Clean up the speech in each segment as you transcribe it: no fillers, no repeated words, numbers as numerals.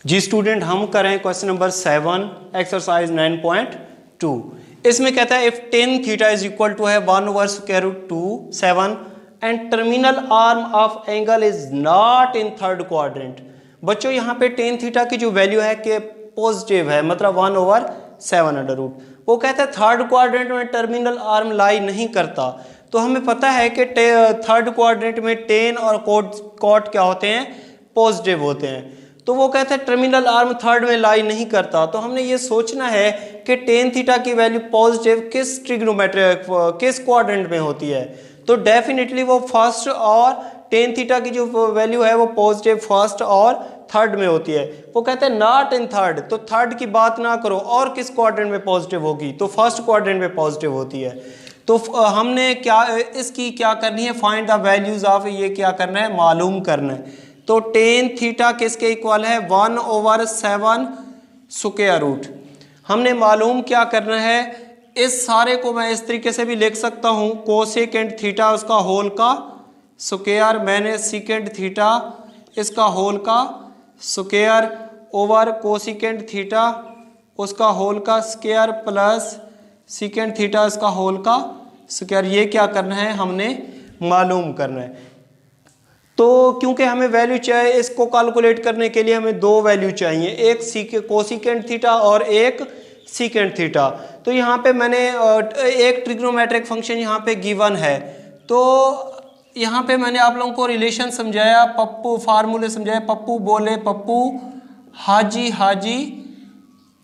जी student, हम करें question number 7 exercise 9.2। इसमें कहता है if tan theta is equal to है 1/√2 7 and terminal arm of angle is not in third quadrant. बच्चों यहाँ पे टेन थीटा की जो वैल्यू है कि पॉजिटिव है, मतलब 1/7√। वो कहता है थर्ड क्वाड्रेंट में टर्मिनल आर्म लाई नहीं करता। तो हमें पता है कि थर्ड क्वाड्रेंट में टेन और कॉट क्या होते हैं, पॉजिटिव होते हैं। तो वो कहते हैं टर्मिनल आर्म थर्ड में लाई नहीं करता। तो हमने ये सोचना है कि टेन थीटा की वैल्यू पॉजिटिव किस ट्रिग्नोमेट्रिक किस क्वाड्रेंट में होती है। तो डेफिनेटली वो फर्स्ट, और टेन थीटा की जो वैल्यू है वो पॉजिटिव फर्स्ट और थर्ड में होती है। वो कहते हैं नॉट इन थर्ड, तो थर्ड की बात ना करो, और किस क्वाड्रेंट में पॉजिटिव होगी, तो फर्स्ट क्वाड्रेंट में पॉजिटिव होती है। तो हमने क्या इसकी क्या करनी है, फाइंड द वैल्यूज ऑफ, ये क्या करना है, मालूम करना है। तो टेन थीटा किसके इक्वल है, 1/7 स्क्वायर रूट। हमने मालूम क्या करना है, इस सारे को मैं इस तरीके से भी लिख सकता हूं, कोसेकेंट थीटा उसका होल का स्क्वायर, मैंने सीकेंट थीटा इसका होल का स्क्वायर ओवर कोसेकेंट थीटा उसका होल का स्क्वायर प्लस सीकेंट थीटा इसका होल का स्क्वायर। ये क्या करना है, हमने मालूम करना है। तो क्योंकि हमें वैल्यू चाहिए, इसको कैलकुलेट करने के लिए हमें दो वैल्यू चाहिए, एक कोसिकेंट थीटा और एक सीकेंट थीटा। तो यहाँ पे मैंने एक ट्रिग्नोमेट्रिक फंक्शन यहाँ पे गिवन है। तो यहाँ पे मैंने आप लोगों को रिलेशन समझाया, पप्पू फार्मूले समझाया, पप्पू बोले पप्पू, हाजी हाजी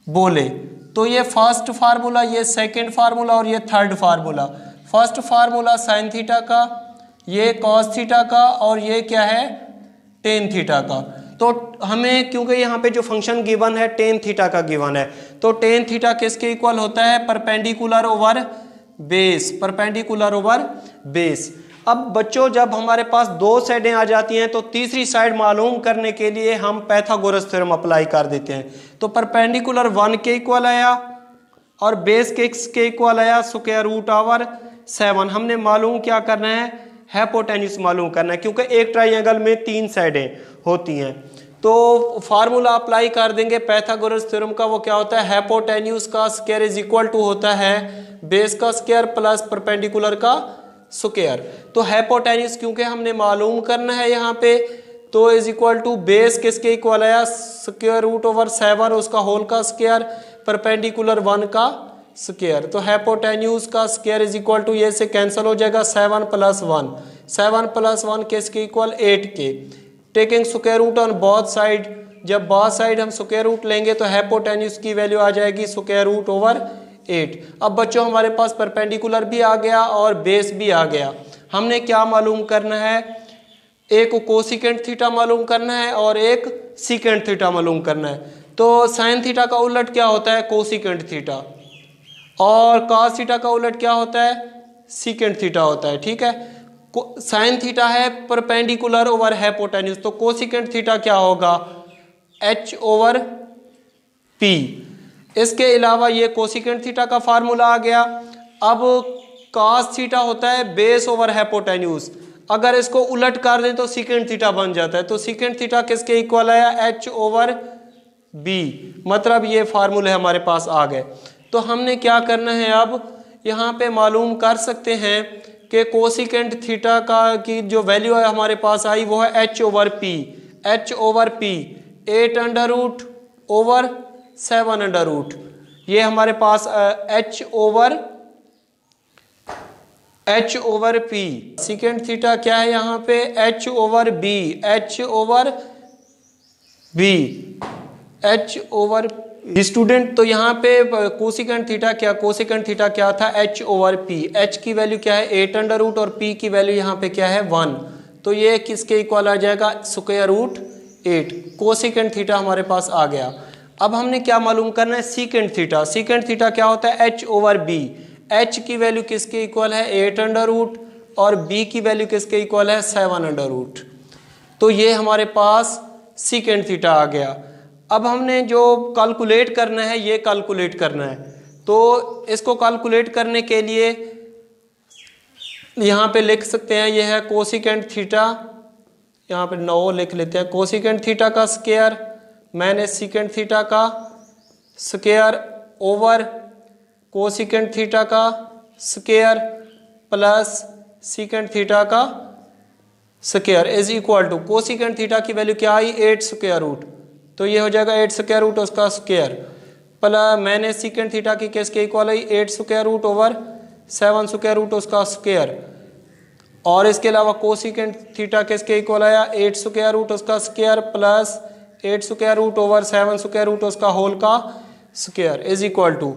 बोले। तो ये फर्स्ट फार्मूला, ये सेकेंड फार्मूला और ये third formula. First formula sine theta का, ये कॉस थीटा का, और ये क्या है, टेन थीटा का। तो हमें क्योंकि यहाँ पे जो फंक्शन गिवन है टेन थीटा का गिवन है, तो टेन थीटा किसके इक्वल होता है, perpendicular over base, perpendicular over base. अब बच्चों जब हमारे पास दो साइडें आ जाती हैं तो तीसरी साइड मालूम करने के लिए हम पाइथागोरस थ्योरम अप्लाई कर देते हैं। तो परपेंडिकुलर 1 के इक्वल आया और बेस के इक्वल आया √7। हमने मालूम क्या करना है, हाइपोटेन्यूज मालूम करना है, क्योंकि एक ट्राइंगल में तीन साइडें होती हैं। तो फार्मूला अप्लाई कर देंगे पाइथागोरस थ्योरम का। वो क्या होता है, हाइपोटेन्यूज का स्क्वायर इज इक्वल टू होता है बेस का स्क्वायर प्लस परपेंडिकुलर का स्क्वायर। तो हाइपोटेन्यूज क्योंकि हमने मालूम करना है यहाँ पे, तो इज इक्वल टू बेस किसके इक्वल आया, √7 उसका होल का स्क्वायर, परपेंडिकुलर 1 का स्क्वायर। तो हाइपोटेन्यूज का स्क्वायर इज इक्वल टू, ये से कैंसिल हो जाएगा, 7 + 1, 7 + 1 किसके इक्वल, 8 के। Taking square root on both side, जब बोथ साइड हम स्क्वायर रूट लेंगे तो हाइपोटेन्यूज की वैल्यू आ जाएगी √8। अब बच्चों हमारे पास परपेंडिकुलर भी आ गया और बेस भी आ गया। हमने क्या मालूम करना है, एक कोसिकेंट थीटा मालूम करना है और एक सीकेंट थीटा मालूम करना है। तो साइन थीटा का उलट क्या होता है, कोसिकेंट थीटा, और कॉस थीटा का उलट क्या होता है, सीकेंट थीटा होता है। ठीक है, साइन थीटा है परपेंडिकुलर ओवर हाइपोटेन्यूज, तो कोसिकेंट थीटा क्या होगा, H/P। इसके अलावा ये कोसिकेंट थीटा का फार्मूला आ गया। अब कॉस थीटा होता है बेस ओवर हाइपोटेन्यूज, अगर इसको उलट कर दें तो सीकेंट थीटा बन जाता है। तो सीकेंट थीटा किसके इक्वल आया, H/B। मतलब ये फार्मूले हमारे पास आ गए। तो हमने क्या करना है, अब यहाँ पे मालूम कर सकते हैं कि कोसिकेंट थीटा का की जो वैल्यू है हमारे पास आई वो है H/P। H/P 8√7√, ये हमारे पास H/P। सीकेंट थीटा क्या है यहाँ पे, H/B, H/B स्टूडेंट। तो यहाँ पे कोसिकेंट थीटा क्या, कोसिकेंट थीटा क्या था, H/P। H की वैल्यू क्या है 8√ और P की वैल्यू यहाँ पे क्या है 1। तो ये किसके इक्वल आ जाएगा, √8। कोसिकेंट थीटा हमारे पास आ गया। अब हमने क्या मालूम करना है, सीकेंट थीटा। सीकेंट थीटा क्या होता है, H/B। H की वैल्यू किसके इक्वल है, 8√ और B की वैल्यू किसके इक्वल है, 7√। तो ये हमारे पास सीकेंट थीटा आ गया। अब हमने जो कैलकुलेट करना है, ये कैलकुलेट करना है। तो इसको कैलकुलेट करने के लिए यहाँ पे लिख सकते हैं, ये है कोसिकेंट थीटा, यहाँ पे 9 लिख लेते हैं, कोसिकेंट थीटा का स्क्वायर माइनस सीकेंट थीटा का स्क्वायर ओवर कोसिकेंट थीटा का स्क्वायर प्लस सीकेंट थीटा का square is equal to cosecant theta की वैल्यू क्या आई 8 स्क्वायर रूट, तो ये हो जाएगा 8 स्क्वायर रूट उसका square plus minus secant theta की किसके इक्वल आई 8 square root over 7 square root उसका स्क्वायर, और इसके अलावा कोसिकेंट थीटा किसके इक्वल आया 8 स्क्वायर रूट उसका square plus 8 square root over 7 square root उसका होल का स्क्वायर इज इक्वल टू,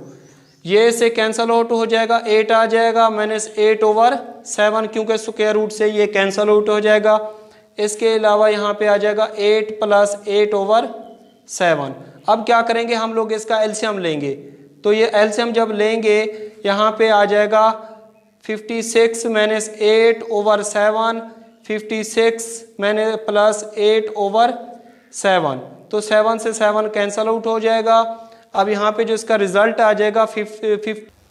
ये से कैंसल आउट हो जाएगा 8 आ जाएगा माइनस 8 ओवर 7 क्योंकि स्क्वायर रूट से ये कैंसल आउट हो जाएगा। इसके अलावा यहाँ पे आ जाएगा 8 प्लस 8 ओवर 7। अब क्या करेंगे हम लोग इसका एलसीएम लेंगे, तो ये एलसीएम जब लेंगे यहाँ पे आ जाएगा 56 माइनस 8 ओवर 7 56 मैंने प्लस 8 ओवर 7, तो 7 से 7 कैंसल आउट हो जाएगा। अब यहाँ पे जो इसका रिजल्ट आ जाएगा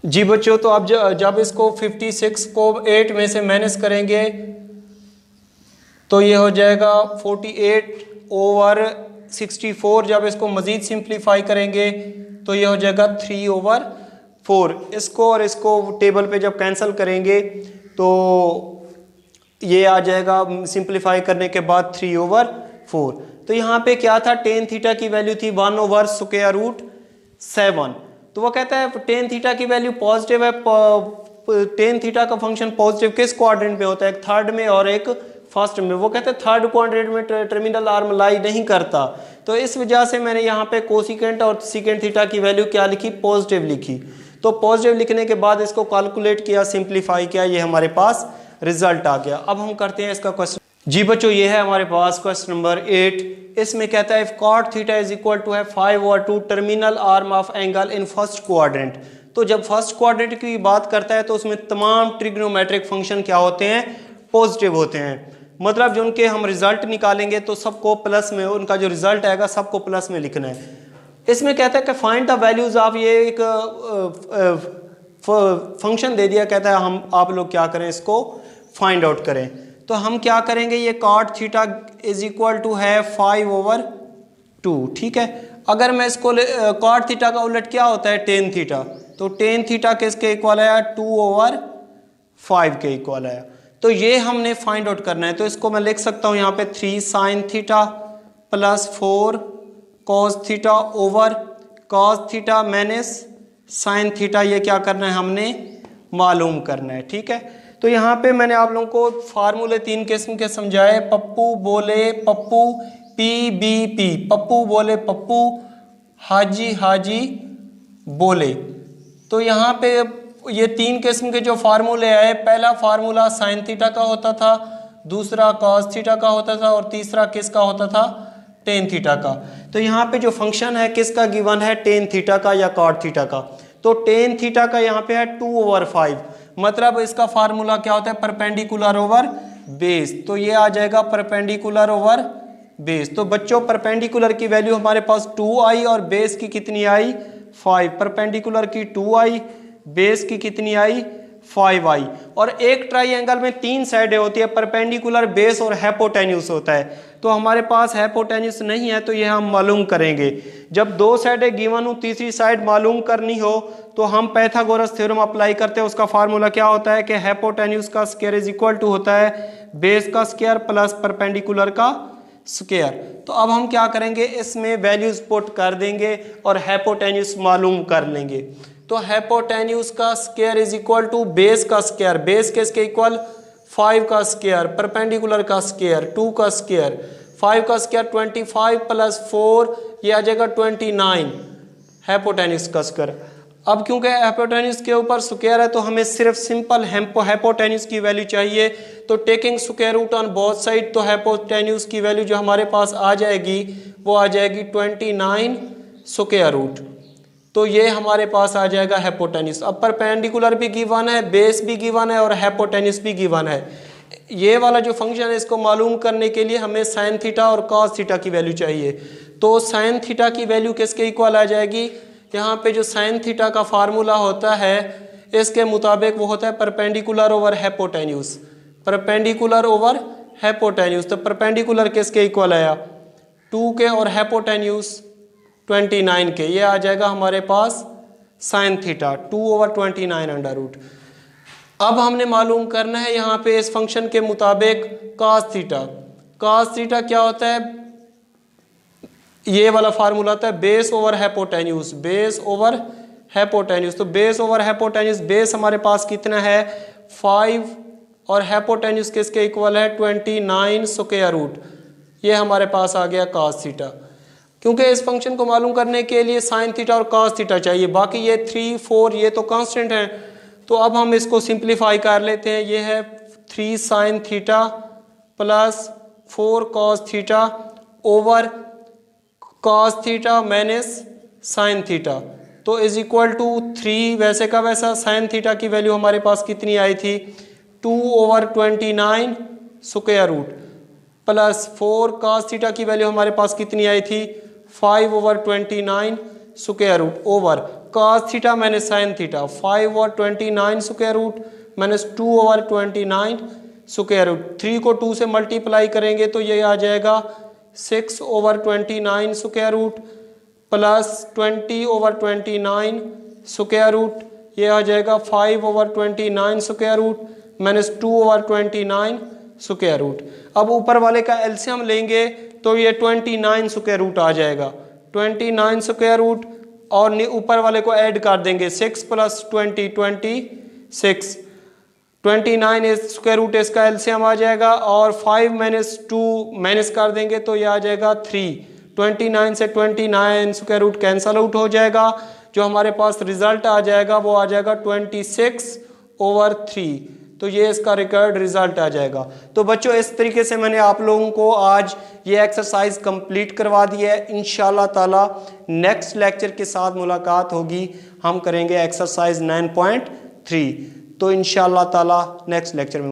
जी बच्चों, तो अब जब इसको 56 को 8 में से माइनस करेंगे तो ये हो जाएगा 48 ओवर 64, जब इसको मज़ीद सिंप्लीफाई करेंगे तो ये हो जाएगा 3 ओवर 4। इसको और इसको टेबल पे जब कैंसिल करेंगे तो ये आ जाएगा सिंप्लीफाई करने के बाद 3 ओवर 4। तो यहाँ पे क्या था, टेन थीटा की वैल्यू थी 1 ओवर स्क्वायर रूट 7, तो वो कहता है टेन थीटा की वैल्यू पॉजिटिव है। टेन थीटा का फंक्शन पॉजिटिव किस क्वाड्रेंट में होता है, एक थर्ड में और एक फर्स्ट में। वो कहते हैं थर्ड क्वाड्रेंट में टर्मिनल आर्म लाई नहीं करता, तो इस वजह से मैंने यहाँ पे कोसिकेंट और सीकेंट थीटा की वैल्यू क्या लिखी, पॉजिटिव लिखी। तो पॉजिटिव लिखने के बाद इसको कैलकुलेट किया, सिंप्लीफाई किया, ये हमारे पास रिजल्ट आ गया। अब हम करते हैं इसका क्वेश्चन। जी बच्चों, ये है हमारे पास क्वेश्चन नंबर 8। इसमें कहता है if cot theta is equal to है 5/2 terminal arm of angle in first quadrant. तो जब फर्स्ट क्वाड्रेंट की बात करता है तो उसमें तमाम ट्रिग्नोमेट्रिक फंक्शन क्या होते हैं, पॉजिटिव होते हैं। मतलब जो उनके हम रिजल्ट निकालेंगे तो सबको प्लस में, उनका जो रिजल्ट आएगा सबको प्लस में लिखना है। इसमें कहता है कि फाइंड द वैल्यूज ऑफ, ये एक फंक्शन दे दिया, कहता है हम आप लोग क्या करें, इसको फाइंड आउट करें। तो हम क्या करेंगे, ये cot theta is equal to है 5/2, ठीक है। अगर मैं इसको cot थीटा का उलट क्या होता है, टेन थीटा, तो टेन थीटा किसके इक्वल आया, 2/5 के इक्वल आया। तो ये हमने फाइंड आउट करना है। तो इसको मैं लिख सकता हूँ यहाँ पे 3 sin theta plus 4 cos theta over cos theta minus sin theta, ये क्या करना है, हमने मालूम करना है, ठीक है। तो यहाँ पे मैंने आप लोगों को फार्मूले 3 किस्म के समझाए, पप्पू बोले पप्पू, PBP, पप्पू बोले पप्पू, हाजी हाजी बोले। तो यहाँ पे ये 3 किस्म के जो फार्मूले आए, पहला फार्मूला साइन थीटा का होता था, दूसरा कॉस थीटा का होता था और तीसरा किसका होता था, टेन थीटा का। तो यहाँ पे जो फंक्शन है किसका गिवन है, टेन थीटा का या cot थीटा का। तो टेन थीटा का यहाँ पे है 2/5, मतलब इसका फार्मूला क्या होता है, परपेंडिकुलर ओवर बेस। तो ये आ जाएगा परपेंडिकुलर ओवर बेस। तो बच्चों परपेंडिकुलर की वैल्यू हमारे पास 2 आई और बेस की कितनी आई, 5। परपेंडिकुलर की 2 आई, बेस की कितनी आई, 5 आई। और एक ट्राइंगल में 3 साइडें होती है, परपेंडिकुलर, बेस और हाइपोटेन्यूस होता है। तो हमारे पास हाइपोटेन्यूस नहीं है, तो ये हम मालूम करेंगे। जब 2 साइडें गिवन हो, तीसरी साइड मालूम करनी हो, तो हम पाइथागोरस थ्योरम अप्लाई करते हैं। उसका फार्मूला क्या होता है कि हाइपोटेन्यूस का स्क्वायर इज इक्वल टू होता है बेस का स्क्वायर प्लस परपेंडिकुलर का स्क्वायर। तो अब हम क्या करेंगे, इसमें वैल्यूज पुट कर देंगे और हाइपोटेन्यूस मालूम कर लेंगे। तो हाइपोटेन्यूस का square is equal to base का स्क्वायर, बेस किसके इक्वल, 5 का स्क्वायर, परपेंडिकुलर का स्क्वायर 2 का स्क्वायर, 5 का स्क्वायर 25 प्लस 4, ये आ जाएगा 29 हाइपोटेन्यूस का स्क्वायर। अब क्योंकि हाइपोटेन्यूस के ऊपर स्क्वायर है तो हमें सिर्फ सिंपल हाइपोटेन्यूस की वैल्यू चाहिए। तो taking square root on both side, तो हाइपोटेन्यूस की वैल्यू जो हमारे पास आ जाएगी वो आ जाएगी 29 स्क्वायर रूट। तो ये हमारे पास आ जाएगा हाइपोटेन्यूस। अब परपेंडिकुलर भी गिवन है, बेस भी गिवन है और हाइपोटेन्यूस भी गिवन है। ये वाला जो फंक्शन है इसको मालूम करने के लिए हमें साइन थीटा और कॉस थीटा की वैल्यू चाहिए। तो साइन थीटा की वैल्यू किसके इक्वल आ जाएगी, यहाँ पे जो साइन थीटा का फार्मूला होता है इसके मुताबिक वो होता है perpendicular over hypotenuse, perpendicular over hypotenuse. तो परपेंडिकुलर किसके इक्वल आया, 2 के और हाइपोटेन्यूज 29 के, ये आ जाएगा हमारे पास साइन थीटा 2/29 अंडर रूट। अब हमने मालूम करना है यहाँ पे इस फंक्शन के मुताबिक कास थीटा। कास थीटा क्या होता है, ये वाला फार्मूला होता है base over hypotenuse, base over hypotenuse. तो बेस ओवर हाइपोटेन्यूज, बेस हमारे पास कितना है 5 और हाइपोटेन्यूज किसके इक्वल है 29 स्क्वायर रूट। ये हमारे पास आ गया कास थीटा। क्योंकि इस फंक्शन को मालूम करने के लिए साइन थीटा और कास थीटा चाहिए, बाकी ये 3 4 ये तो कांस्टेंट हैं। तो अब हम इसको सिंप्लीफाई कर लेते हैं। ये है 3 sine theta plus 4 cos theta over cos theta minus sine theta, तो इज इक्वल टू 3 वैसे का वैसा। साइन थीटा की वैल्यू हमारे पास कितनी आई थी 2/29 square root plus 4 cos theta की वैल्यू हमारे पास कितनी आई थी 5/29 square root over cos theta minus sine theta 5/29 square root minus 2/29 square root. 3 को 2 से मल्टीप्लाई करेंगे तो ये आ जाएगा 6/29 square root plus 20/29 square root, ये आ जाएगा 5/29 square root minus 2/29 square root. अब ऊपर वाले का एलसीएम लेंगे तो ये 29 स्क्वायर रूट आ जाएगा, 29 स्क्वायर रूट और ऊपर वाले को ऐड कर देंगे 6 + 20 26, 29 स्क्वायर रूट इसका एलसीएम आ जाएगा और 5 - 2 माइनस कर देंगे तो ये आ जाएगा 3। 29 से 29 स्क्वायर रूट कैंसल आउट हो जाएगा, जो हमारे पास रिजल्ट आ जाएगा वो आ जाएगा 26/3। तो ये इसका रिकॉर्ड रिजल्ट आ जाएगा। तो बच्चों इस तरीके से मैंने आप लोगों को आज ये एक्सरसाइज कंप्लीट करवा दी है। इंशाल्लाह ताला नेक्स्ट लेक्चर के साथ मुलाकात होगी, हम करेंगे एक्सरसाइज 9.3। तो इंशाल्लाह ताला नेक्स्ट लेक्चर में